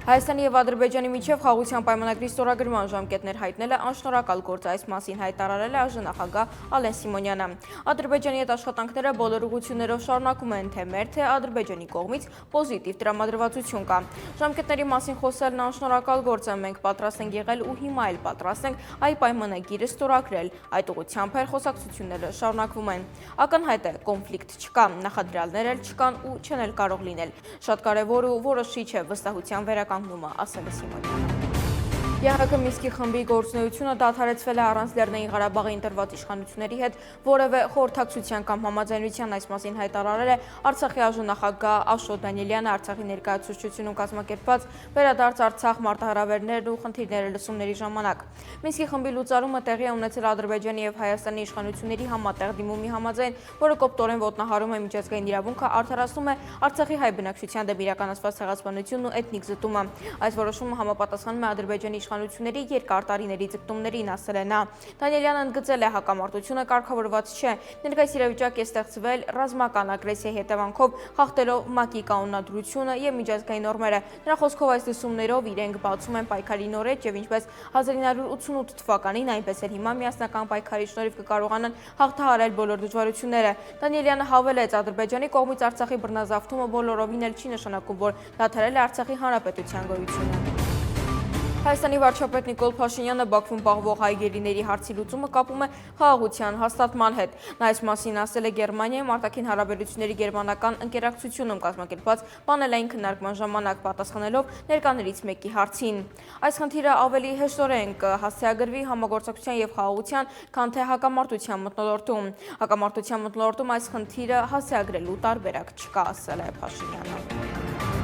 Հայաստանի և Ադրբեջանի միջև խաղաղության պայմանագրի ստորագրման ժամկետներ հայտնելը անշնորհակալ գործ է, այս մասին հայտարարել է ԱԺ Ալեն Սիմոնյանը։ Ադրբեջանի հետ աշխատանքները բոլոր ուղղություններով շարունակում են, թե մեր, թե Ադրբեջանի կողմից պոզիտիվ տրամադրվածություն կա։ Ժամկետների մասին խոսելն անշնորհակալ գործ է, մենք պատրաստ ենք եղել ու հիմա էլ պատրաստ ենք այ պայմանագիրը ստորագրել, այդ ուղղությամբ էլ խոսակցությունները շարունակվում են։ Ակնհայտ է, կոնֆլիկտ չկա, նախադրյալներ էլ չկան ու չեն էլ կարող լինել։ Շատ կարևոր ու որոշիչ է վստահության վերականգնումը, ասել է Սիմոնյանը։ ԵՀԿ Մինսկի խմբի գործունեությունը դադարեցվել է առանց Լեռնային Ղարաբաղի ընտրված իշխանությունների հետ որևէ խորհրդակցության կամ համաձայնության, այս մասին հայտարարել է Արցախի ԱԺ Աշոտ Դանիելյանը Արցախի ներկայացուցչությունում կազմակերպված վերադարձ Արցախ մարտահրավերներն ու խնդիրները լսումների ժամանակ։ Մինսկի խմբի լուծարումը տեղի է ունեցել Ադրբեջանի և Հայաստանի իշխանությունների համատեղ դիմումի համաձայն, որը կոպտորեն ոտնահարում է միջազգային իրավունքը, արդարացնում է Արցախի հայ բնակչության դեմ իրականացված ցեղասպանությունն ու էթնիկ զտումը։ Այս որոշումը համապատասխանում է Ադրբեջանի իշխանությունների երկար տարիների ձգտումներին, ասել է նա։ Դանիելյանը ընդգծել է, հակամարտությունը կարգավորված չէ, ներկայիս իրավիճակ է ստեղծվել ռազմական ագրեսիայի հետևանքով, խախտելով ՄԱԿ-ի կանոնադրությունը և միջազգային նորմերը։ Նրա խոսքով այս լսումներով իրենք բացում են պայքարի նորեջ և ինչպես 1988 թվականին, այնպես էլ հիմա միասնական պայքարի շնորհիվ կկարողանան հաղթահարել բոլոր դժվարությունները։ Դանիելյանը հավելեց, Ադրբեջանի կողմից Արցախի բռնազավթումը բոլորովին էլ չի նշանակում, որ դադարել է Արցախի հանրապետության գոյությունը։ Հայաստանի վարչապետ Նիկոլ Փաշինյանը Բաքվում պահվող հայ գերիների հարցի լուծումը կապում է խաղաղության հաստատման հետ։ Նա այս մասին ասել է Գերմանիայում արտաքին հարաբերությունների գերմանական ընկերակցությունում կազմակերպված պանելային քննարկման ժամանակ, պատասխանելով ներկաներից մեկի հարցին։ Այս խնդիրը ավելի հեշտորեն կհասցեագրվի համագործակցության և խաղաղության, քան թե հակամարտության մթնոլորտում։ Հակամարտության մթնոլորտում այս խնդիրը հասցեագրելու տարբերակ չկա, ասել է Փաշինյանը։